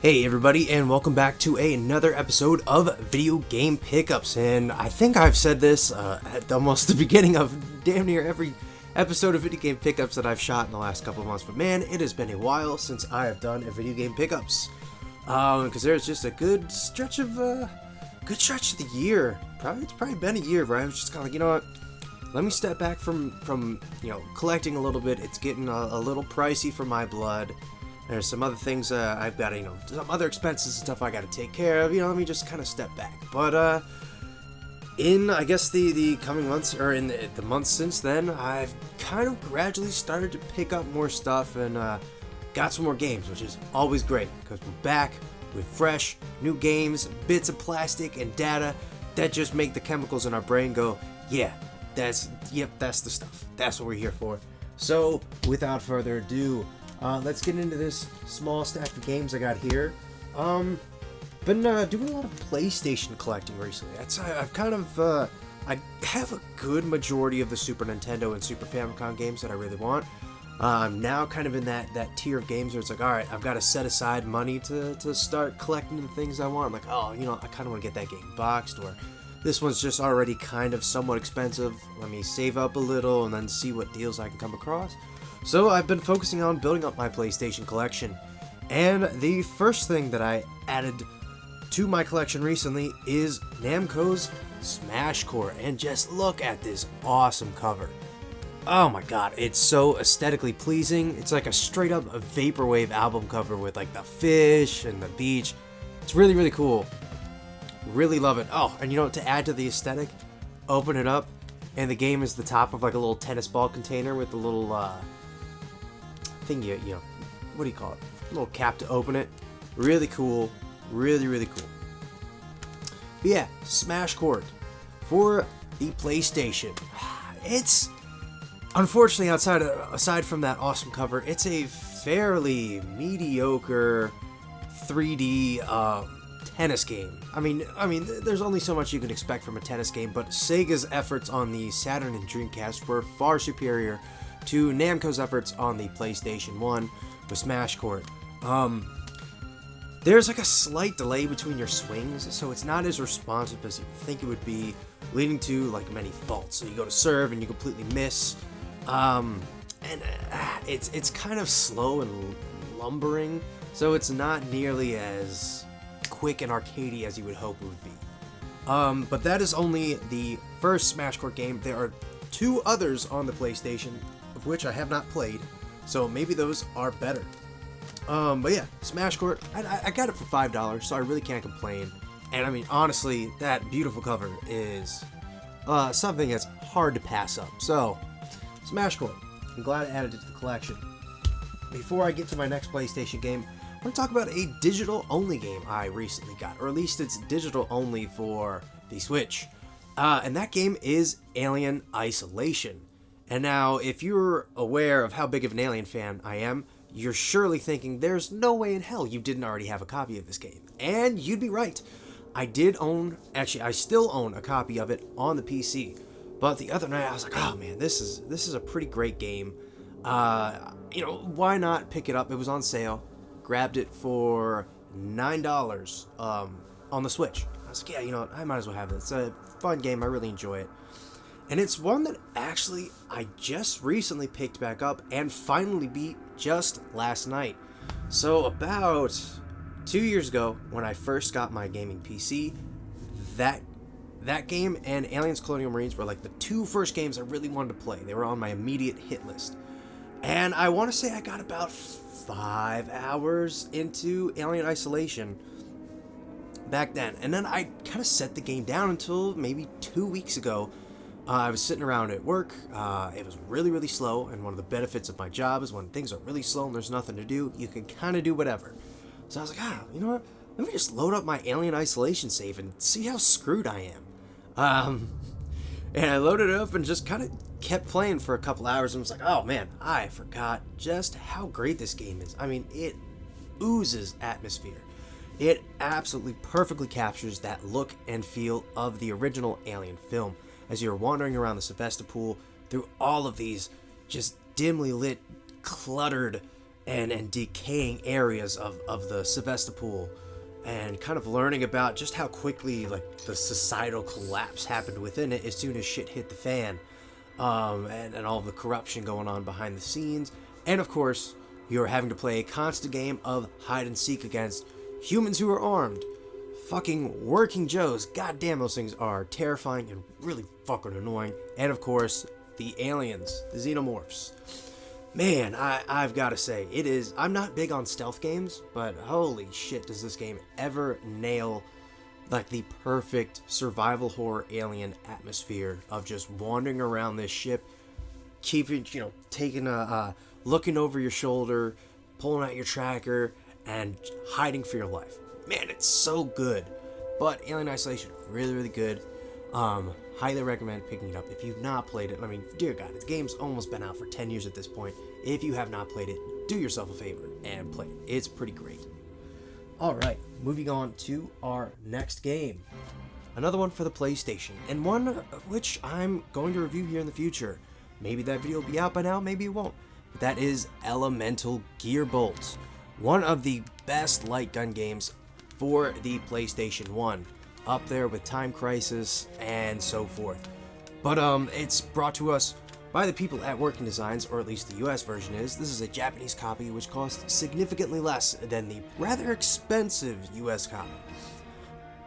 Hey everybody, and welcome back to another episode of Video Game Pickups. And I think I've said this at almost the beginning of damn near every episode of Video Game Pickups that I've shot in the last couple of months. But man, it has been a while since I have done a Video Game Pickups. Because there's just a good stretch of the year. It's probably been a year where I was just kind of like, you know what? Let me step back from collecting a little bit. It's getting a little pricey for my blood. There's some other things I've got, some other expenses and stuff I got to take care of. Let me just kind of step back. But in, I guess, the coming months, or in the months since then, I've kind of gradually started to pick up more stuff and got some more games, which is always great because we're back with fresh, new games, bits of plastic and data that just make the chemicals in our brain go, yeah, that's the stuff. That's what we're here for. So, without further ado, let's get into this small stack of games I got here. Been doing a lot of PlayStation collecting recently. I've kind of, I have a good majority of the Super Nintendo and Super Famicom games that I really want. I'm now kind of in that tier of games where it's like, alright, I've got to set aside money to start collecting the things I want. I'm like, I kind of want to get that game boxed, or this one's just already kind of somewhat expensive. Let me save up a little and then see what deals I can come across. So I've been focusing on building up my PlayStation collection, and the first thing that I added to my collection recently is Namco's Smash Court, and just look at this awesome cover. Oh my god, it's so aesthetically pleasing. It's like a straight up vaporwave album cover with like the fish and the beach. It's really, really cool. Really love it. Oh, and to add to the aesthetic, open it up, and the game is the top of like a little tennis ball container with a little thing, what do you call it? A little cap to open it. Really cool. Really, really cool. But yeah, Smash Court for the PlayStation. It's, unfortunately, aside from that awesome cover, it's a fairly mediocre 3D tennis game. I mean, there's only so much you can expect from a tennis game, but Sega's efforts on the Saturn and Dreamcast were far superior to Namco's efforts on the PlayStation 1 with Smash Court. There's like a slight delay between your swings, so it's not as responsive as you think it would be, leading to like many faults. So you go to serve and you completely miss, and it's kind of slow and lumbering, so it's not nearly as quick and arcadey as you would hope it would be. But that is only the first Smash Court game. There are two others on the PlayStation, of which I have not played, so maybe those are better. But yeah, Smash Court, I got it for $5, so I really can't complain. And I mean, honestly, that beautiful cover is something that's hard to pass up. So, Smash Court, I'm glad I added it to the collection. Before I get to my next PlayStation game, I want to talk about a digital-only game I recently got, or at least it's digital-only for the Switch. And that game is Alien Isolation. And now, if you're aware of how big of an Alien fan I am, you're surely thinking there's no way in hell you didn't already have a copy of this game. And you'd be right. I still own a copy of it on the PC. But the other night I was like, oh man, this is a pretty great game. Why not pick it up? It was on sale. Grabbed it for $9 on the Switch. I was like, yeah, I might as well have it. It's a fun game. I really enjoy it. And it's one that actually I just recently picked back up and finally beat just last night. So about 2 years ago, when I first got my gaming PC, that game and Aliens Colonial Marines were like the two first games I really wanted to play. They were on my immediate hit list. And I want to say I got about 5 hours into Alien Isolation back then. And then I kind of set the game down until maybe 2 weeks ago. I was sitting around at work. It was really, really slow, and one of the benefits of my job is when things are really slow and there's nothing to do, you can kind of do whatever. So I was like, you know what? Let me just load up my Alien Isolation save and see how screwed I am. And I loaded it up and just kind of kept playing for a couple hours and was like, oh man, I forgot just how great this game is. I mean, it oozes atmosphere. It absolutely perfectly captures that look and feel of the original Alien film, as you're wandering around the Sevastopol through all of these just dimly lit, cluttered and decaying areas of the Sevastopol, and kind of learning about just how quickly like the societal collapse happened within it as soon as shit hit the fan, and all the corruption going on behind the scenes. And of course, you're having to play a constant game of hide and seek against humans who are armed. Fucking working Joes. Goddamn, those things are terrifying and really fucking annoying. And of course, the aliens, the xenomorphs. Man, I've got to say, it is... I'm not big on stealth games, but holy shit, does this game ever nail like the perfect survival horror alien atmosphere of just wandering around this ship, keeping, taking looking over your shoulder, pulling out your tracker, and hiding for your life. Man, it's so good. But Alien Isolation, really, really good. Highly recommend picking it up if you've not played it. I mean, dear God, the game's almost been out for 10 years at this point. If you have not played it, do yourself a favor and play it. It's pretty great. Alright, moving on to our next game. Another one for the PlayStation, and one of which I'm going to review here in the future. Maybe that video will be out by now, maybe it won't. But that is Elemental Gearbolt. One of the best light gun games for the PlayStation 1. Up there with Time Crisis and so forth. But it's brought to us by the people at Working Designs, or at least the US version is. This is a Japanese copy which costs significantly less than the rather expensive US copy.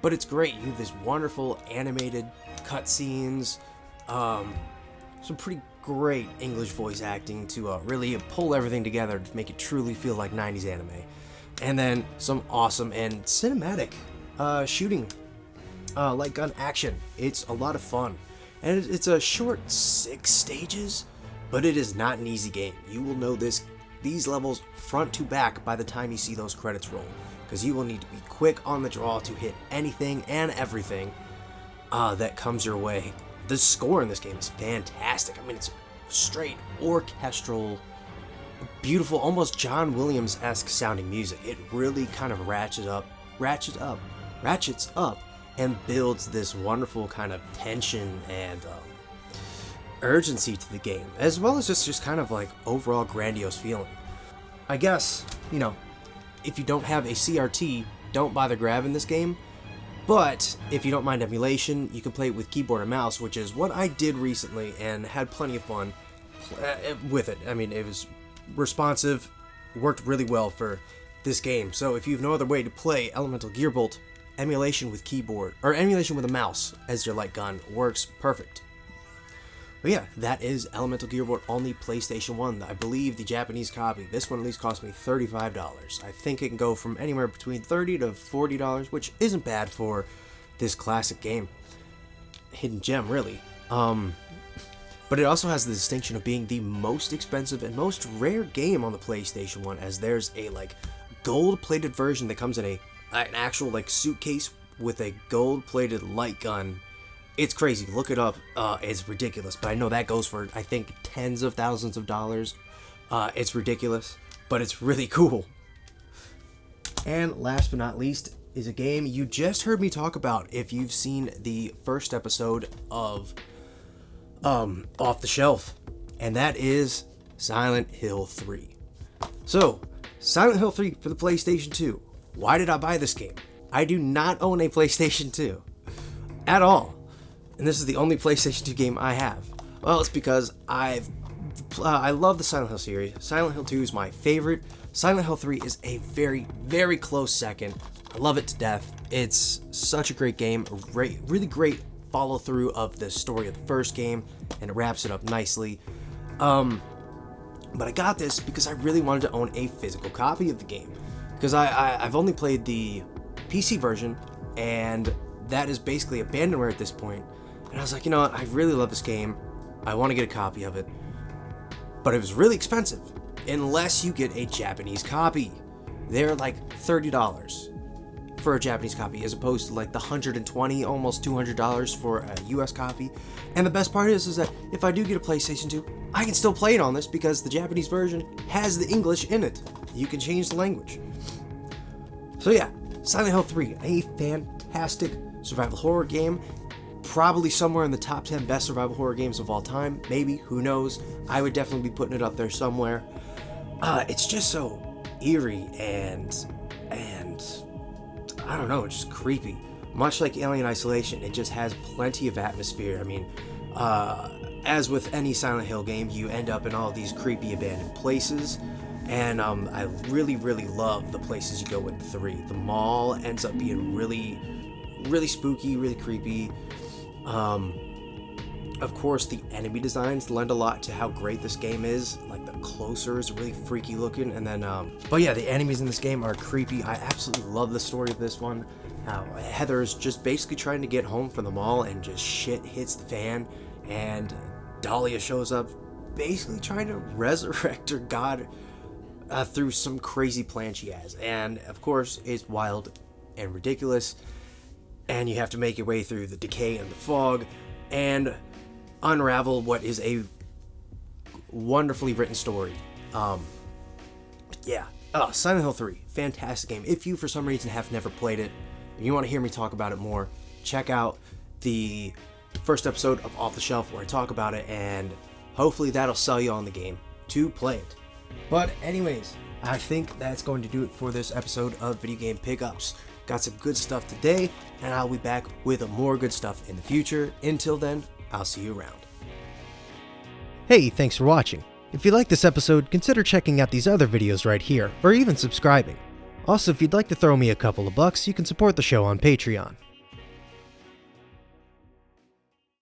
But it's great. You have this wonderful animated cutscenes, some pretty great English voice acting to really pull everything together to make it truly feel like 90s anime. And then some awesome and cinematic shooting. Light gun action. It's a lot of fun. And it's a short 6 stages, but it is not an easy game. You will know these levels front to back by the time you see those credits roll, because you will need to be quick on the draw to hit anything and everything that comes your way. The score in this game is fantastic. I mean, it's straight orchestral, beautiful, almost John Williams-esque sounding music. It really kind of ratchets up and builds this wonderful kind of tension and urgency to the game, as well as just kind of like overall grandiose feeling. I guess, if you don't have a CRT, don't bother grabbing this game, but if you don't mind emulation, you can play it with keyboard and mouse, which is what I did recently and had plenty of fun with it. I mean, it was responsive, worked really well for this game. So if you have no other way to play Elemental Gearbolt, emulation with keyboard, or emulation with a mouse as your light gun works perfect. But yeah, that is Elemental Gearbolt on the PlayStation 1. I believe the Japanese copy, this one at least cost me $35. I think it can go from anywhere between $30 to $40, which isn't bad for this classic game. Hidden gem, really. But it also has the distinction of being the most expensive and most rare game on the PlayStation 1, as there's a gold-plated version that comes in an actual suitcase with a gold-plated light gun. It's crazy. Look it up. It's ridiculous. But I know that goes for, I think, tens of thousands of dollars. It's ridiculous, but it's really cool. And last but not least is a game you just heard me talk about if you've seen the first episode of Off the Shelf, and that is Silent Hill 3. So, Silent Hill 3 for the PlayStation 2. Why did I buy this game? I do not own a PlayStation 2 at all, and this is the only PlayStation 2 game I have. Well, it's because I love the Silent Hill series. Silent Hill 2 is my favorite. Silent Hill 3 is a very, very close second. I love it to death. It's such a great game, really great follow through of the story of the first game, and it wraps it up nicely. But I got this because I really wanted to own a physical copy of the game, because I've only played the PC version, and that is basically abandonware at this point. And I was like, you know what, I really love this game. I want to get a copy of it. But it was really expensive, unless you get a Japanese copy. They're like $30 for a Japanese copy, as opposed to like the $120, almost $200 for a US copy. And the best part is that if I do get a PlayStation 2, I can still play it on this because the Japanese version has the English in it. You can change the language. So yeah, Silent Hill 3, a fantastic survival horror game. Probably somewhere in the top 10 best survival horror games of all time. Maybe, who knows? I would definitely be putting it up there somewhere. it's just so eerie and I don't know, just creepy. Much like Alien Isolation, it just has plenty of atmosphere. I mean, as with any Silent Hill game, you end up in all these creepy abandoned places, and I really love the places you go in 3. The mall ends up being really spooky, really creepy. Of course, the enemy designs lend a lot to how great this game is. Like, the closer is really freaky looking, and then, but yeah, the enemies in this game are creepy. I absolutely love the story of this one. How Heather's just basically trying to get home from the mall, and just shit hits the fan, and Dahlia shows up, basically trying to resurrect her god through some crazy plan she has. And, of course, it's wild and ridiculous, and you have to make your way through the decay and the fog, and unravel what is a wonderfully written story. Silent Hill 3, fantastic game. If you for some reason have never played it and you want to hear me talk about it more, check out the first episode of Off the Shelf where I talk about it, and hopefully that'll sell you on the game to play it. But anyways, I think that's going to do it for this episode of Video Game Pickups. Got some good stuff today, and I'll be back with more good stuff in the future. Until then, I'll see you around. Hey, thanks for watching. If you like this episode, consider checking out these other videos right here, or even subscribing. Also, if you'd like to throw me a couple of bucks, you can support the show on Patreon.